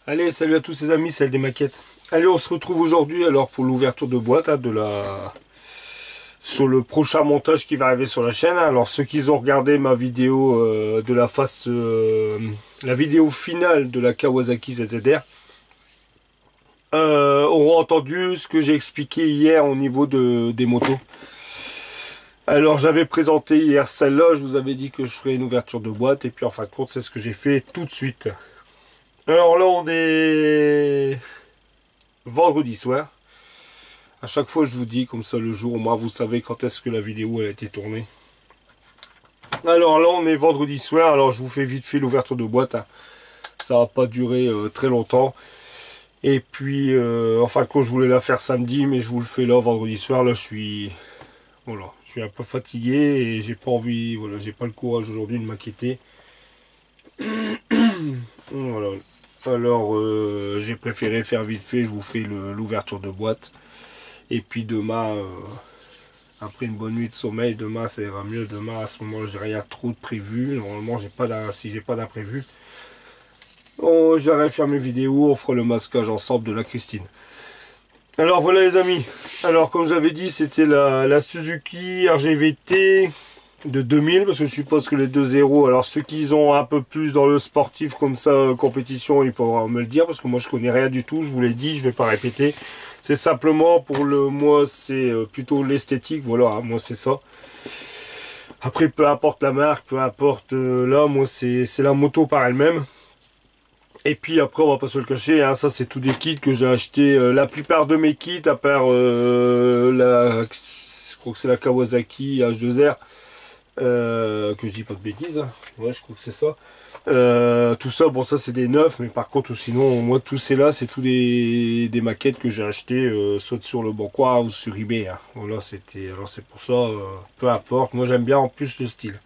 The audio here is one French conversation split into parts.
Allez, salut à tous les amis, celle des maquettes. Allez, on se retrouve aujourd'hui alors pour l'ouverture de boîte sur le prochain montage qui va arriver sur la chaîne. Alors ceux qui ont regardé ma vidéo de la vidéo finale de la Kawasaki ZZR auront entendu ce que j'ai expliqué hier au niveau des motos. Alors j'avais présenté hier celle-là, je vous avais dit que je ferais une ouverture de boîte et puis en fin de compte c'est ce que j'ai fait tout de suite. Alors là on est vendredi soir. À chaque fois je vous dis comme ça le jour, au moins vous savez quand est-ce que la vidéo elle a été tournée. Alors là on est vendredi soir, alors je vous fais vite fait l'ouverture de boîte. Hein. Ça va pas durer très longtemps. Et puis enfin quand je voulais la faire samedi, mais je vous le fais là vendredi soir. Là je suis un peu fatigué et j'ai pas envie, voilà, j'ai pas le courage aujourd'hui de m'inquiéter. Voilà. Alors j'ai préféré faire vite fait, je vous fais l'ouverture de boîte. Et puis demain, après une bonne nuit de sommeil, demain ça ira mieux. Demain à ce moment j'ai rien trop de prévu. Normalement si j'ai pas d'imprévu, j'aurai faire mes vidéos, on fera le masquage ensemble de la Christine. Alors voilà les amis, alors comme j'avais dit c'était la Suzuki RGVT de 2000, parce que je suppose que les 2.0, alors ceux qui ont un peu plus dans le sportif comme ça, compétition, ils pourront me le dire, parce que moi je connais rien du tout, je vous l'ai dit, je vais pas répéter. C'est simplement pour moi c'est plutôt l'esthétique, voilà, hein, moi c'est ça. Après peu importe la marque, peu importe là, moi c'est la moto par elle-même. Et puis après on va pas se le cacher, hein, ça c'est tous des kits que j'ai acheté, la plupart de mes kits, à part je crois que c'est la Kawasaki H2R, que je dis pas de bêtises, hein. Ouais je crois que c'est ça. Tout ça, bon ça c'est des neufs, mais par contre sinon moi tous ces là c'est tous des maquettes que j'ai acheté soit sur le Bon Coin ou sur eBay. Hein. Voilà, alors c'est pour ça, peu importe, moi j'aime bien en plus le style.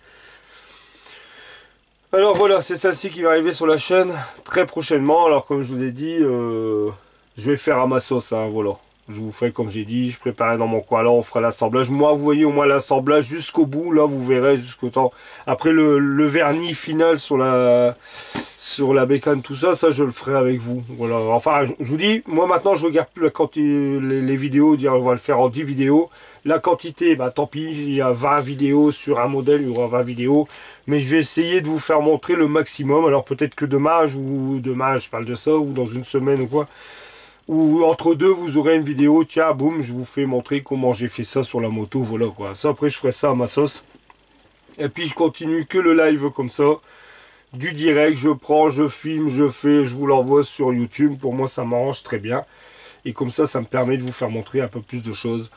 Alors voilà, c'est celle-ci qui va arriver sur la chaîne très prochainement. Alors comme je vous ai dit, je vais faire à ma sauce, hein, voilà. Je vous ferai comme j'ai dit, je préparais dans mon coin là, on fera l'assemblage. Moi vous voyez au moins l'assemblage jusqu'au bout, là vous verrez jusqu'au temps. Après le vernis final sur la bécane, tout ça, ça je le ferai avec vous. Voilà, enfin je vous dis, moi maintenant je regarde plus la quantité, les vidéos, dire on va le faire en 10 vidéos. La quantité, bah tant pis, il y a 20 vidéos sur un modèle, il y aura 20 vidéos. Mais je vais essayer de vous faire montrer le maximum. Alors peut-être que demain, je parle de ça, ou dans une semaine ou quoi. Ou entre deux, vous aurez une vidéo, tiens, boum, je vous fais montrer comment j'ai fait ça sur la moto, voilà quoi. Ça après, je ferai ça à ma sauce. Et puis je continue que le live comme ça. Du direct, je prends, je filme, je fais, je vous l'envoie sur YouTube. Pour moi, ça m'arrange très bien. Et comme ça me permet de vous faire montrer un peu plus de choses.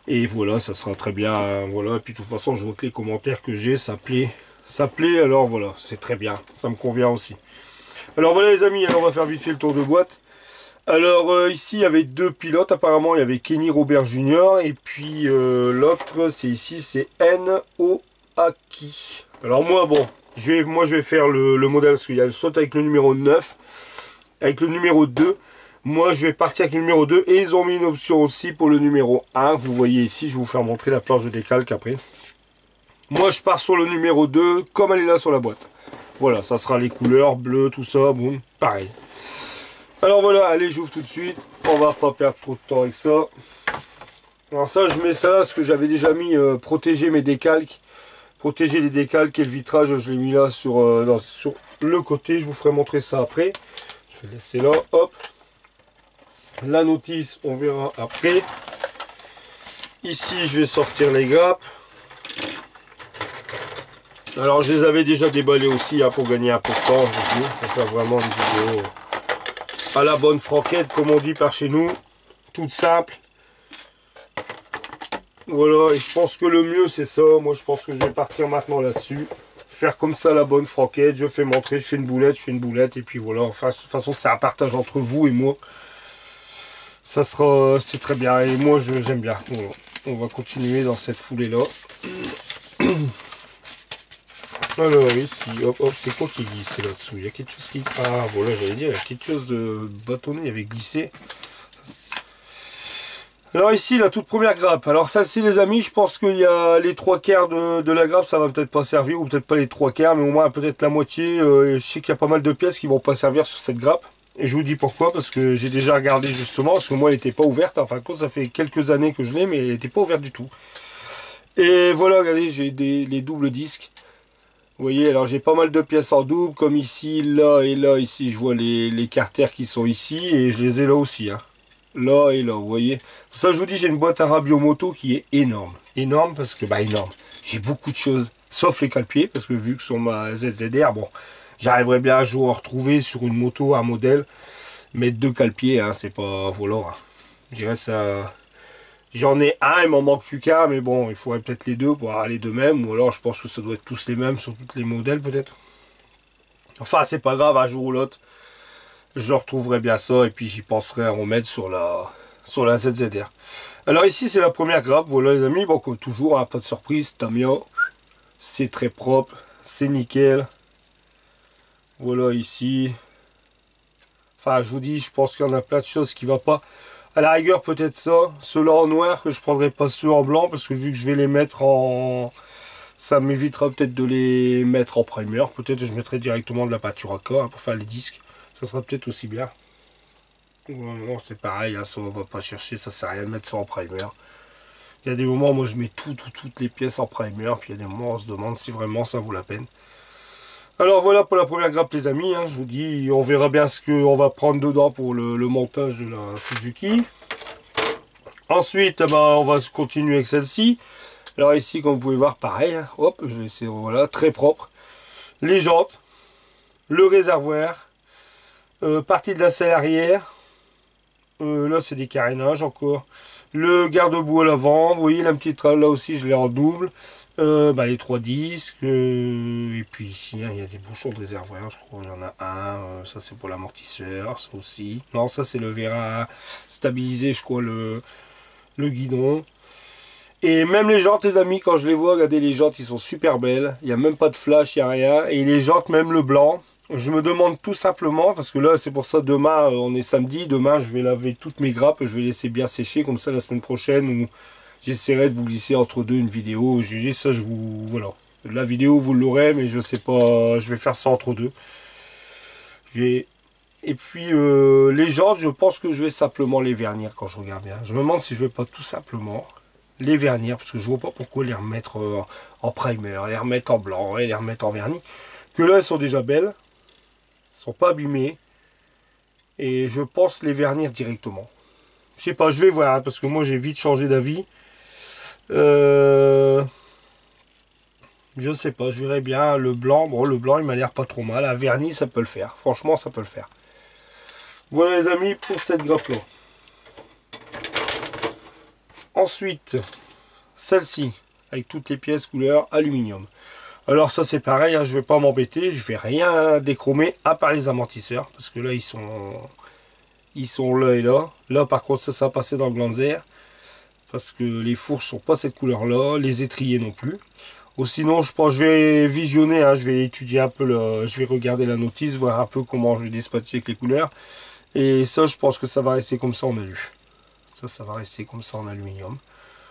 Et voilà, ça sera très bien. Hein, voilà, et puis de toute façon, je vois que les commentaires que j'ai, ça plaît. Ça plaît, alors voilà, c'est très bien. Ça me convient aussi. Alors voilà les amis, alors on va faire vite fait le tour de boîte. Alors ici, il y avait deux pilotes. Apparemment, il y avait Kenny Robert Jr. Et puis l'autre, c'est ici, c'est N.O.A.K.I. Alors moi, bon, je vais faire le modèle, parce qu'il y a soit avec le numéro 9, avec le numéro 2. Moi, je vais partir avec le numéro 2. Et ils ont mis une option aussi pour le numéro 1. Vous voyez ici, je vais vous faire montrer la planche de décalque après. Moi, je pars sur le numéro 2, comme elle est là sur la boîte. Voilà, ça sera les couleurs, bleu, tout ça, bon, pareil. Alors voilà, allez, j'ouvre tout de suite. On va pas perdre trop de temps avec ça. Alors ça, je mets ça, parce que j'avais déjà mis protéger mes décalques. Protéger les décalques et le vitrage, je l'ai mis là sur le côté. Je vous ferai montrer ça après. Je vais laisser là, hop. La notice, on verra après. Ici, je vais sortir les grappes. Alors, je les avais déjà déballées aussi, hein, pour gagner un peu de temps. Je vous pour faire vraiment une vidéo à la bonne franquette, comme on dit par chez nous. Toute simple. Voilà, et je pense que le mieux, c'est ça. Moi, je pense que je vais partir maintenant là-dessus. Faire comme ça la bonne franquette. Je fais montrer, je fais une boulette, et puis voilà. Enfin, de toute façon, c'est un partage entre vous et moi. Ça sera, c'est très bien, et moi, j'aime bien. Voilà. On va continuer dans cette foulée-là. Alors ici, hop, hop, c'est quoi qui glisse là-dessous? Il y a quelque chose qui... Ah, voilà, j'allais dire, il y a quelque chose de bâtonné, il y avait glissé. Alors ici, la toute première grappe. Alors celle-ci, les amis, je pense qu'il y a les 3/4 de la grappe, ça va peut-être pas servir, ou peut-être pas les 3/4, mais au moins peut-être la moitié. Je sais qu'il y a pas mal de pièces qui vont pas servir sur cette grappe. Et je vous dis pourquoi, parce que j'ai déjà regardé justement, parce que moi elle n'était pas ouverte, enfin de compte ça fait quelques années que je l'ai, mais elle n'était pas ouverte du tout. Et voilà, regardez, j'ai les doubles disques. Vous voyez, alors j'ai pas mal de pièces en double, comme ici, là et là, ici je vois les carters qui sont ici, et je les ai là aussi, hein. Là et là, vous voyez. Pour ça je vous dis, j'ai une boîte à rabio moto qui est énorme. Énorme parce que, bah énorme, j'ai beaucoup de choses, sauf les cale-pieds, parce que vu que sur ma ZZR, bon, j'arriverai bien un jour à retrouver sur une moto un modèle, mettre deux cale-pieds, hein, c'est pas volant. Hein. Je dirais ça. J'en ai un, il m'en manque plus qu'un, mais bon, il faudrait peut-être les deux pour avoir les deux mêmes, ou alors je pense que ça doit être tous les mêmes sur tous les modèles peut-être. Enfin, c'est pas grave, un jour ou l'autre, je retrouverai bien ça, et puis j'y penserai à remettre sur la ZZR. Alors ici, c'est la première grappe, voilà les amis, bon, comme toujours, hein, pas de surprise, Tamiya, c'est très propre, c'est nickel. Voilà ici. Enfin, je vous dis, je pense qu'il y en a plein de choses qui ne vont pas. À la rigueur, peut-être ça. Ceux-là en noir, que je prendrai pas ceux en blanc, parce que vu que je vais les mettre en... Ça m'évitera peut-être de les mettre en primer. Peut-être que je mettrai directement de la peinture à corps, hein, pour faire les disques. Ça sera peut-être aussi bien. Non, c'est pareil, hein, ça on va pas chercher, ça sert à rien de mettre ça en primer. Il y a des moments, moi je mets toutes les pièces en primer, puis il y a des moments où on se demande si vraiment ça vaut la peine. Alors voilà pour la première grappe les amis, hein, je vous dis, on verra bien ce qu'on va prendre dedans pour le montage de la Suzuki. Ensuite, on va continuer avec celle-ci. Alors ici, comme vous pouvez voir, pareil, hein, hop, je vais essayer, voilà, très propre. Les jantes, le réservoir, partie de la selle arrière, là c'est des carénages encore, le garde-boue à l'avant, vous voyez la petite trame là aussi, je l'ai en double. Les trois disques, et puis ici hein, il y a des bouchons de réservoir, je crois qu'il y en a un, ça c'est pour l'amortisseur, ça aussi, non ça c'est le verre à stabiliser je crois le guidon, et même les jantes les amis, quand je les vois, regardez les jantes, ils sont super belles, il n'y a même pas de flash, il n'y a rien, et les jantes même le blanc, je me demande tout simplement, parce que là c'est pour ça demain, on est samedi, demain je vais laver toutes mes grappes, je vais laisser bien sécher, comme ça la semaine prochaine, ou j'essaierai de vous glisser entre deux une vidéo. Je dis ça, je vous... Voilà. La vidéo, vous l'aurez, mais je sais pas... Je vais faire ça entre deux. Et puis, les jantes, je pense que je vais simplement les vernir quand je regarde bien. Je me demande si je vais pas tout simplement les vernir, parce que je vois pas pourquoi les remettre en primer, les remettre en blanc et les remettre en vernis. Que là, elles sont déjà belles. Elles sont pas abîmées. Et je pense les vernir directement. Je sais pas, je vais voir, hein, parce que moi, j'ai vite changé d'avis. Je sais pas, je verrai bien le blanc. Bon, le blanc, il m'a l'air pas trop mal. À vernis, ça peut le faire. Franchement, ça peut le faire. Voilà, les amis, pour cette grappe-là. Ensuite, celle-ci, avec toutes les pièces couleur aluminium. Alors ça, c'est pareil, hein, je vais pas m'embêter. Je vais rien déchromer, à part les amortisseurs. Parce que là, ils sont là et là. Là, par contre, ça va passer dans le Glanzer. Parce que les fourches sont pas cette couleur-là. Les étriers non plus. Ou sinon, je pense que je vais visionner, hein, je vais étudier un peu, je vais regarder la notice, voir un peu comment je vais dispatcher avec les couleurs. Et ça, je pense que ça va rester comme ça en alu. Ça va rester comme ça en aluminium.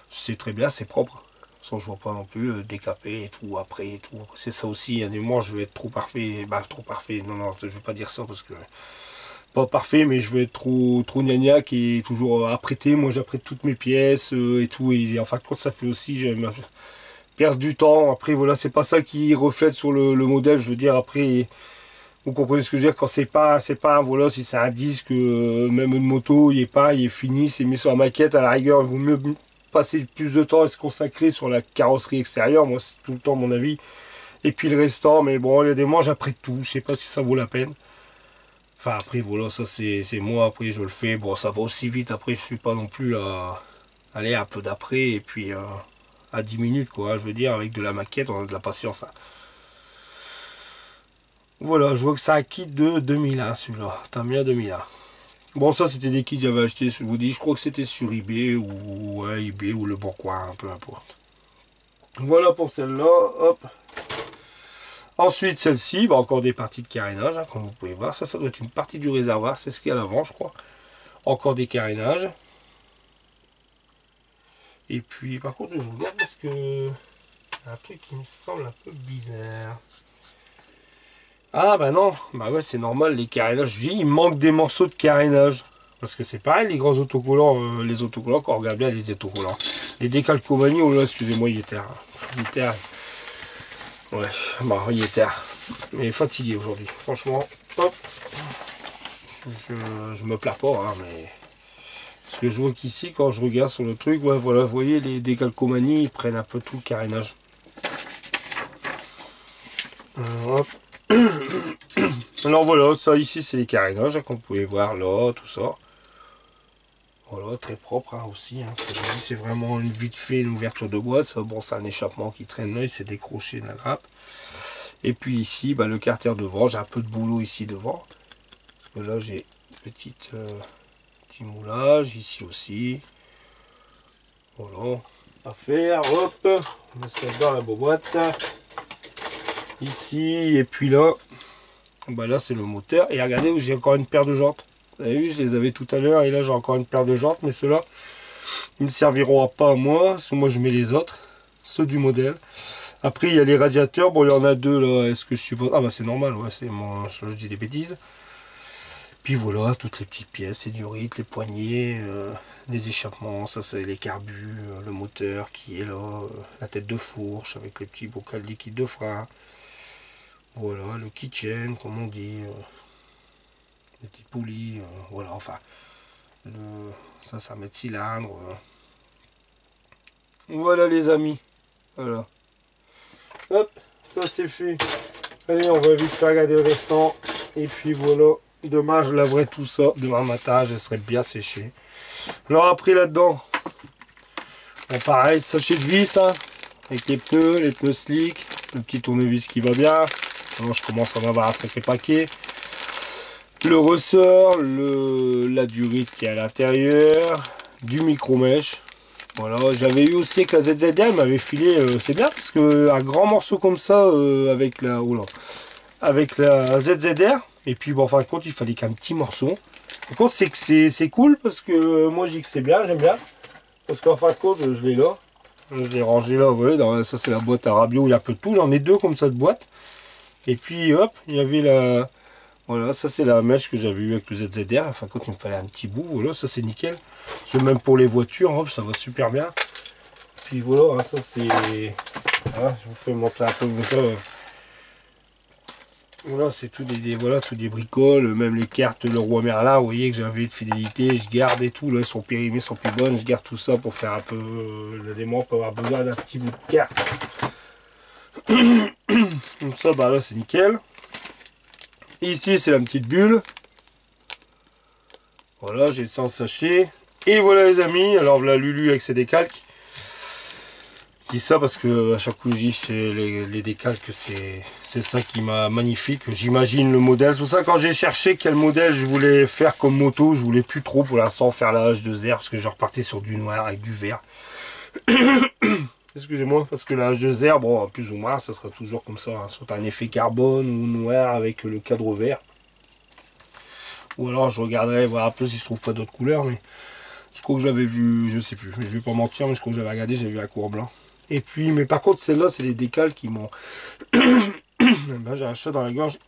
C'est très bien, c'est propre. Sans je vois pas non plus décaper et tout, après et tout. C'est ça aussi, il y a des moments, je vais être trop parfait. Bah, trop parfait, non, je vais pas dire ça parce que... Pas parfait, mais je vais être trop gnagnac et toujours apprêté. Moi, j'apprête toutes mes pièces et tout. Et en fin de compte, ça fait aussi... Perdre du temps. Après, voilà, c'est pas ça qui reflète sur le modèle. Je veux dire, après, vous comprenez ce que je veux dire, quand c'est pas un voilà, si c'est un disque, même une moto, il est fini, c'est mis sur la maquette, à la rigueur, il vaut mieux passer plus de temps et se consacrer sur la carrosserie extérieure. Moi, c'est tout le temps mon avis. Et puis le restant, mais bon, il y a des mois, j'apprête tout. Je sais pas si ça vaut la peine. Enfin, après, voilà, ça c'est moi, après, je le fais. Bon, ça va aussi vite. Après, je suis pas non plus à aller un peu d'après, et puis... à 10 minutes quoi, je veux dire, avec de la maquette, on a de la patience. Hein. Voilà, je vois que c'est un kit de 2001 celui-là, Tamiya 2001. Bon, ça c'était des kits que j'avais acheté, je vous dis, je crois que c'était sur eBay ou ouais, eBay ou le Bon Coin, peu importe. Voilà pour celle-là, hop. Ensuite celle-ci, bah, encore des parties de carénage, hein, comme vous pouvez voir, ça doit être une partie du réservoir, c'est ce qu'il y a à l'avant je crois. Encore des carénages. Et puis par contre je regarde parce que un truc qui me semble un peu bizarre. Ah bah non, bah ouais c'est normal, les carénages, je dis, il manque des morceaux de carénage. Parce que c'est pareil, les grands autocollants, les autocollants, quand on regarde bien les autocollants. Les décalcomanies, oh là, excusez-moi, il était... Il était... Ouais, bah il était... Mais fatigué aujourd'hui, franchement, hop. Je me plains pas, hein, mais... Parce que je vois qu'ici, quand je regarde sur le truc, ouais, voilà, vous voyez, les décalcomanies, ils prennent un peu tout le carénage. Hop. Alors voilà, ça ici, c'est les carénages, comme vous pouvez voir là, tout ça. Voilà, très propre hein, aussi. Hein. C'est vraiment une vite fait une ouverture de boîte. Ça, bon, c'est un échappement qui traîne là, il s'est décroché de la grappe. Et puis ici, bah, le carter devant. J'ai un peu de boulot ici devant. Parce que là, j'ai petit moulage. Ici aussi. Voilà. À faire. Hop. On met ça dans la boîte. Ici. Et puis là. Bah, là, c'est le moteur. Et regardez où j'ai encore une paire de jantes. Vous avez vu, je les avais tout à l'heure. Et là, j'ai encore une paire de jantes. Mais ceux-là, ils me serviront pas à moi. Parce que moi, je mets les autres. Ceux du modèle. Après, il y a les radiateurs. Bon, il y en a deux là. Est-ce que je suppose... Ah, bah, c'est normal. Ouais, c'est mon... Je dis des bêtises. Puis voilà, toutes les petites pièces. C'est du rythme, les poignées, les échappements. Ça, c'est les carbus. Le moteur qui est là. La tête de fourche avec les petits bocals liquides de frein. Voilà, le kitchen, comme on dit. Des petites poulies. Voilà, enfin. Ça, ça met de cylindre. Voilà, les amis. Voilà. Hop, ça c'est fait. Allez, on va vite faire regarder le restant. Et puis voilà. Demain, je laverai tout ça. Demain matin, je serai bien séché. Alors après, là-dedans, bon, pareil, sachet de vis, hein, avec les pneus slick, le petit tournevis qui va bien. Alors, je commence à en avoir un sacré paquet. Le ressort, la durite qui est à l'intérieur, du micro-mèche. Voilà, j'avais eu aussi avec la ZZR, elle m'avait filé, c'est bien parce que un grand morceau comme ça avec la avec la ZZR, et puis bon, en fin de compte, il fallait qu'un petit morceau. Par contre, c'est cool parce que moi je dis que c'est bien, j'aime bien. Parce qu'en fin de compte, je l'ai là. Je l'ai rangé là, vous voyez, ça c'est la boîte à rabio, il y a peu de tout. J'en ai deux comme ça de boîte. Et puis hop, il y avait la. Voilà, ça c'est la mèche que j'avais eu avec le ZZR. Enfin, quand il me fallait un petit bout, voilà, ça c'est nickel. C'est même pour les voitures, hop, ça va super bien. Puis voilà, hein, ça c'est. Voilà, je vous fais montrer un peu ça. Voilà, c'est tout voilà, tout des bricoles, même les cartes Leroy Merlin, vous voyez que j'avais de fidélité, je garde et tout, là, elles sont périmées, sont plus bonnes, je garde tout ça pour faire un peu le démon, pour avoir besoin d'un petit bout de carte. Comme ça, bah là, c'est nickel. Ici, c'est la petite bulle. Voilà, j'ai ça en sachet. Et voilà, les amis, alors voilà Lulu avec ses décalques. Je dis ça parce que à chaque coup je dis c'est les décalques, c'est ça qui m'a magnifique. J'imagine le modèle. C'est pour ça quand j'ai cherché quel modèle je voulais faire comme moto, je voulais plus trop pour l'instant faire la H2R parce que je repartais sur du noir avec du vert. Excusez-moi, parce que la H2R, bon, plus ou moins, ça sera toujours comme ça, hein, soit un effet carbone ou noir avec le cadre vert. Ou alors je regarderai voir un peu si je trouve pas d'autres couleurs, mais je crois que j'avais vu, je sais plus, je vais pas mentir, mais je crois que j'avais regardé, j'ai vu un cours blanc. Et puis, mais par contre, celle-là, c'est les décals qui m'ont... ben, j'ai un chat dans la gorge.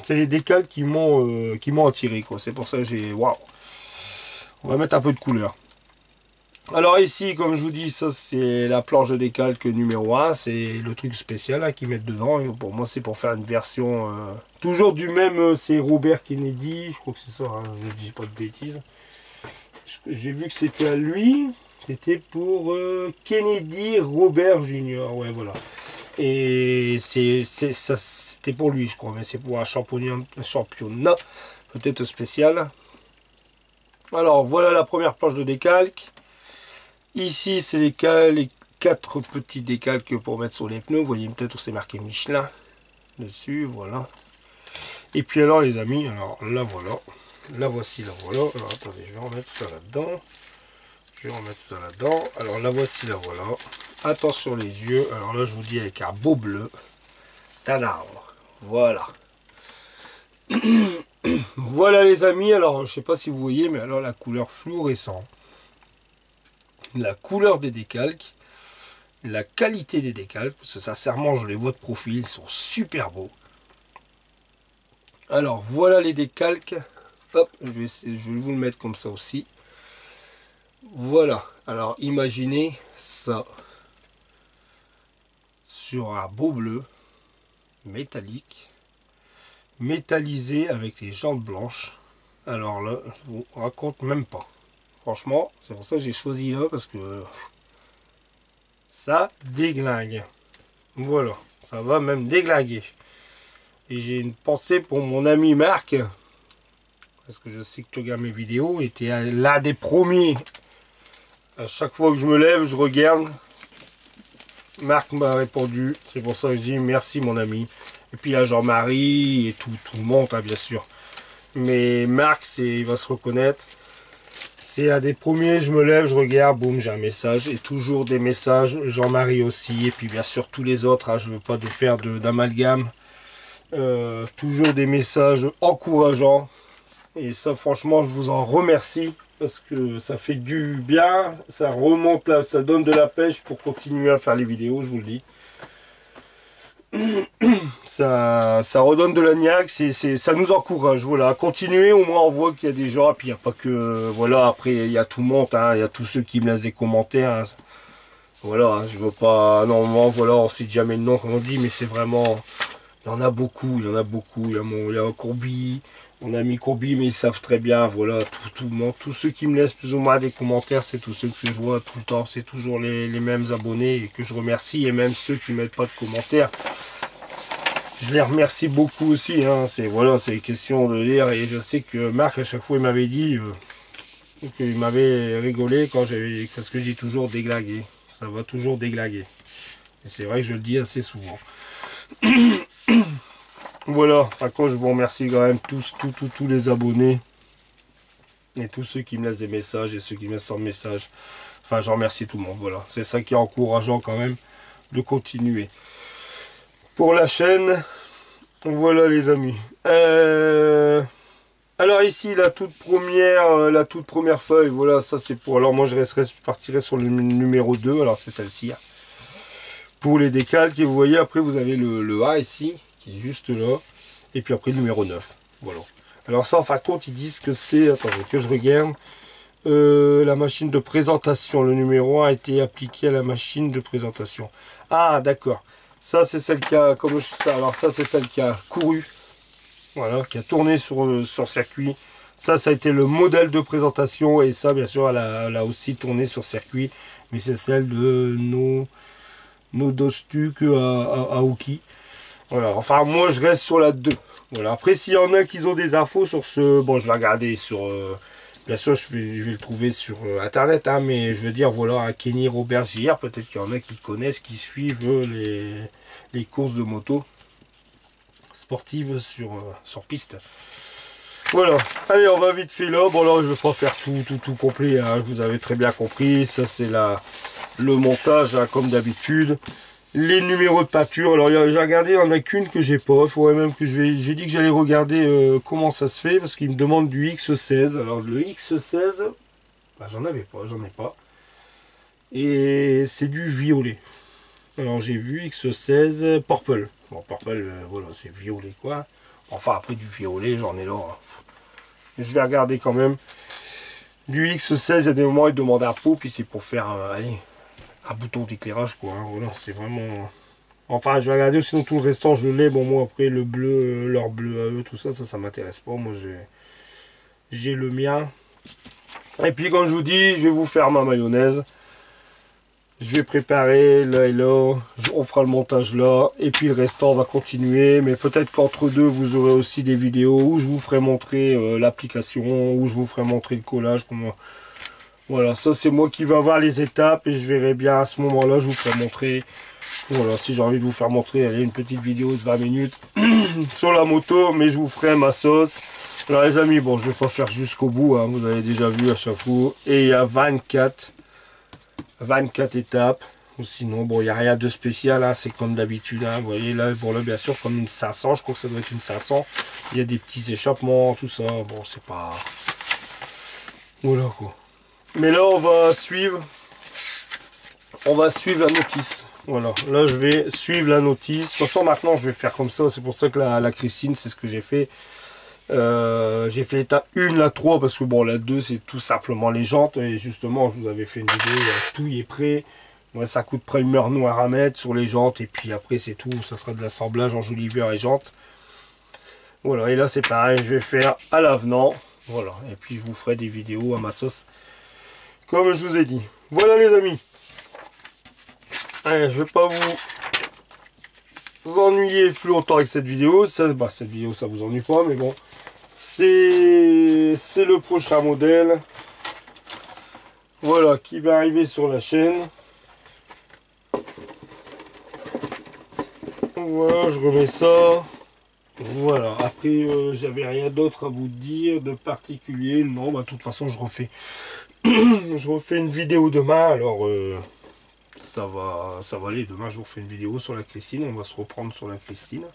C'est les décals qui m'ont attiré, quoi. C'est pour ça que j'ai... Waouh. On va mettre un peu de couleur. Alors ici, comme je vous dis, ça c'est la planche de décalque numéro 1. C'est le truc spécial hein, qu'ils mettent dedans. Et pour moi, c'est pour faire une version... toujours du même, c'est Robert Kennedy. Je crois que c'est ça, hein, je ne dis pas de bêtises. J'ai vu que c'était à lui. C'était pour Kennedy Robert Junior. Ouais, voilà. Et c'était pour lui, je crois. Mais c'est pour un championnat peut-être spécial. Alors, voilà la première planche de décalque. Ici, c'est les 4 petits décalques pour mettre sur les pneus. Vous voyez peut-être où c'est marqué Michelin dessus. Voilà. Et puis alors, les amis, alors là, voilà. La voici, la voilà. Alors, attendez, je vais remettre ça là-dedans. Je vais remettre ça là-dedans. Alors la voici, la voilà. Attention les yeux. Alors là, je vous dis avec un beau bleu d'un arbre. Voilà. Voilà les amis. Alors, je sais pas si vous voyez, mais alors la couleur fluorescent. La couleur des décalques. La qualité des décalques. Parce que sincèrement, je les vois de profil. Ils sont super beaux. Alors voilà les décalques. Hop, je vais vous le mettre comme ça aussi. Voilà. Alors imaginez ça sur un beau bleu métallique, métallisé avec les jantes blanches. Alors là, je vous raconte même pas. Franchement, c'est pour ça que j'ai choisi là, parce que ça déglingue. Voilà, ça va même déglinguer. Et j'ai une pensée pour mon ami Marc, parce que je sais que tu regardes mes vidéos, et tu es l'un des premiers. À chaque fois que je me lève, je regarde. Marc m'a répondu, c'est pour ça que je dis merci mon ami. Et puis là Jean-Marie et tout le monde, hein, bien sûr. Mais Marc, il va se reconnaître. C'est un des premiers, je me lève, je regarde, boum, j'ai un message. Et toujours des messages, Jean-Marie aussi. Et puis bien sûr tous les autres, hein, je ne veux pas de faire d'amalgame. Toujours des messages encourageants. Et ça franchement, je vous en remercie. Parce que ça fait du bien, ça remonte là, ça donne de la pêche pour continuer à faire les vidéos, je vous le dis. Ça redonne de la niaque, ça nous encourage, voilà, continuer, au moins on voit qu'il y a des gens, et puis il n'y a pas que, voilà, après il y a tout le monde, hein, il y a tous ceux qui me laissent des commentaires, hein, voilà, hein, je veux pas, normalement, voilà, on sait jamais le nom, comme on dit, mais c'est vraiment, il y en a beaucoup, il y a Courby, mon ami Courby, mais ils savent très bien, voilà, tout le monde, tous ceux qui me laissent plus ou moins des commentaires, c'est tous ceux que je vois tout le temps, c'est toujours les mêmes abonnés et que je remercie, et même ceux qui ne mettent pas de commentaires, je les remercie beaucoup aussi, hein, c'est question de lire, et je sais que Marc, à chaque fois, il m'avait dit, qu'il m'avait rigolé parce que j'ai toujours déglingué, ça va toujours déglinguer, et c'est vrai que je le dis assez souvent. Voilà, enfin, quand je vous remercie quand même tous les abonnés et tous ceux qui me laissent des messages et ceux qui me laissent sans message. Enfin, je remercie tout le monde, voilà. C'est ça qui est encourageant quand même de continuer. Pour la chaîne, voilà les amis. Alors ici, la toute première feuille, voilà, ça c'est pour... Alors moi je partirai sur le numéro 2, alors c'est celle-ci. Hein. Pour les décalques, et vous voyez, après vous avez le A ici, qui est juste là, et puis après le numéro 9, voilà. Alors ça, en fin de compte, ils disent que c'est, attendez, que je regarde, la machine de présentation, le numéro 1 a été appliqué à la machine de présentation. Ah, d'accord, ça c'est celle qui a, alors ça c'est celle qui a couru, voilà, qui a tourné sur circuit, ça a été le modèle de présentation, et ça, bien sûr, elle a aussi tourné sur circuit, mais c'est celle de nos Dostuk à Aoki. Voilà, enfin moi je reste sur la 2. Voilà, après s'il y en a qui ont des infos sur ce, bon je vais regarder sur, bien sûr je vais le trouver sur internet, hein, mais je veux dire voilà, un Kenny Robert JR, peut-être qu'il y en a qui connaissent, qui suivent les courses de moto sportives sur piste. Voilà, allez on va vite fait là, bon là je vais pas faire tout complet, hein, vous avez très bien compris, ça c'est le montage, hein, comme d'habitude. Les numéros de peinture, alors j'ai regardé, il n'y en a qu'une que j'ai pas, il faudrait même que j'ai dit que j'allais regarder comment ça se fait, parce qu'il me demande du X16, alors le X16, bah, j'en ai pas, et c'est du violet, alors j'ai vu X16 purple, bon purple, voilà, c'est violet quoi, enfin après du violet, j'en ai là, hein. Je vais regarder quand même, du X16, il y a des moments, il demande un pot, puis c'est pour faire, allez, un bouton d'éclairage quoi, hein, voilà, c'est vraiment... Enfin je vais regarder, sinon tout le restant je l'ai, bon moi après le bleu, leur bleu à eux, tout ça, ça m'intéresse pas, moi j'ai le mien. Et puis comme je vous dis, je vais vous faire ma mayonnaise, je vais préparer là et là, on fera le montage là, et puis le restant on va continuer, mais peut-être qu'entre deux vous aurez aussi des vidéos où je vous ferai montrer l'application, où je vous ferai montrer le collage, comment... Voilà, ça c'est moi qui vais avoir les étapes et je verrai bien à ce moment-là, je vous ferai montrer. Voilà, si j'ai envie de vous faire montrer, allez, une petite vidéo de 20 minutes sur la moto, mais je vous ferai ma sauce. Alors les amis, bon, je vais pas faire jusqu'au bout, hein, vous avez déjà vu à chaque fois. Et il y a 24 étapes. Ou sinon, bon, il n'y a rien de spécial, hein, c'est comme d'habitude. Hein, vous voyez là, bon là, bien sûr, comme une 500, je crois que ça doit être une 500. Il y a des petits échappements, tout ça. Bon, c'est pas... Voilà quoi. Mais là, on va suivre la notice. Voilà, là je vais suivre la notice. De toute façon maintenant je vais faire comme ça, c'est pour ça que la Christine c'est ce que j'ai fait. J'ai fait l'étape 1, la 3 parce que bon la 2 c'est tout simplement les jantes. Et justement je vous avais fait une vidéo, tout y est prêt. Ouais, ça coûte primer noir à mettre sur les jantes et puis après c'est tout, ça sera de l'assemblage en enjoliveur et jantes. Voilà, et là c'est pareil, je vais faire à l'avenant. Voilà, et puis je vous ferai des vidéos à ma sauce comme je vous ai dit. Voilà les amis. Allez, je vais pas vous ennuyer plus longtemps avec cette vidéo. Cette vidéo ça vous ennuie pas, mais bon. C'est le prochain modèle. Voilà, qui va arriver sur la chaîne. Voilà, je remets ça. Voilà, après j'avais rien d'autre à vous dire de particulier. Non, bah de toute façon je refais je refais une vidéo demain. Alors ça va aller. Demain je vous refais une vidéo sur la Christine. On va se reprendre sur la Christine.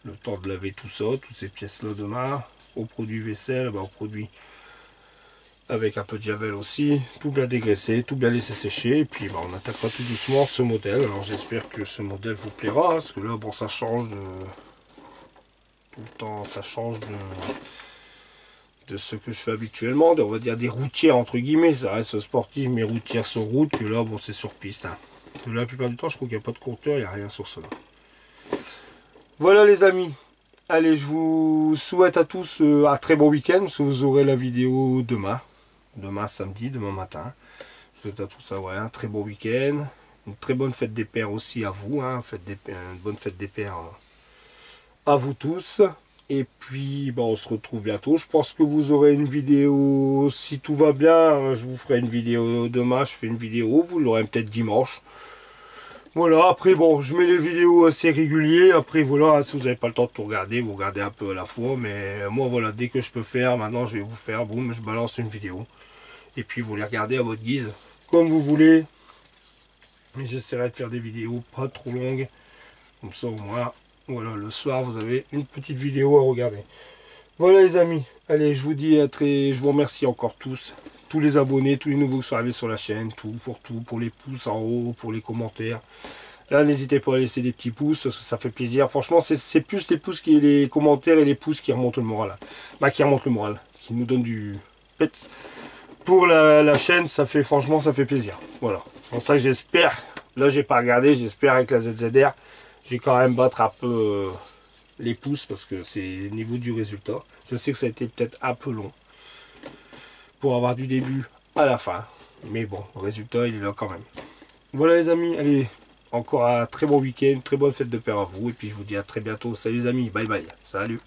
Le temps de laver tout ça, toutes ces pièces là demain. Au produit vaisselle, bah, au produit avec un peu de javel aussi, tout bien dégraisser, tout bien laisser sécher, et puis bah, on attaquera tout doucement ce modèle. Alors j'espère que ce modèle vous plaira, hein, parce que là bon ça change de tout le temps, ça change de ce que je fais habituellement, on va dire des routières entre guillemets, ça reste sportif mais routières sur route, que là bon c'est sur piste. Hein. La plupart du temps je crois qu'il n'y a pas de compteur, il n'y a rien sur cela. Voilà les amis. Allez, je vous souhaite à tous un très bon week-end, parce que vous aurez la vidéo demain. Demain samedi, demain matin. Je vous souhaite à tous un très bon week-end. Une très bonne fête des pères aussi à vous. Hein. Une bonne fête des pères à vous tous. Et puis, bon, on se retrouve bientôt. Je pense que vous aurez une vidéo, si tout va bien, je vous ferai une vidéo demain. Je fais une vidéo, vous l'aurez peut-être dimanche. Voilà, après bon, je mets les vidéos assez réguliers, après voilà, si vous n'avez pas le temps de tout regarder, vous regardez un peu à la fois, mais moi voilà, dès que je peux faire, maintenant je vais vous faire, boum, je balance une vidéo. Et puis vous les regardez à votre guise, comme vous voulez. J'essaierai de faire des vidéos pas trop longues, comme ça au moins, voilà, le soir vous avez une petite vidéo à regarder. Voilà les amis, allez, je vous dis je vous remercie encore tous les abonnés, tous les nouveaux qui sont arrivés sur la chaîne, tout, pour les pouces en haut, pour les commentaires. Là, n'hésitez pas à laisser des petits pouces, ça fait plaisir. Franchement, c'est plus les pouces, les commentaires et les pouces qui remontent le moral. Bah, qui remontent le moral, qui nous donnent du pet. Pour la chaîne, franchement, ça fait plaisir. Voilà. C'est pour ça que j'espère, là, j'ai pas regardé, j'espère avec la ZZR, j'ai quand même battre un peu les pouces, parce que c'est au niveau du résultat. Je sais que ça a été peut-être un peu long pour avoir du début à la fin. Mais bon, le résultat, il est là quand même. Voilà les amis, allez, encore un très bon week-end, très bonne fête de père à vous. Et puis je vous dis à très bientôt. Salut les amis, bye bye. Salut.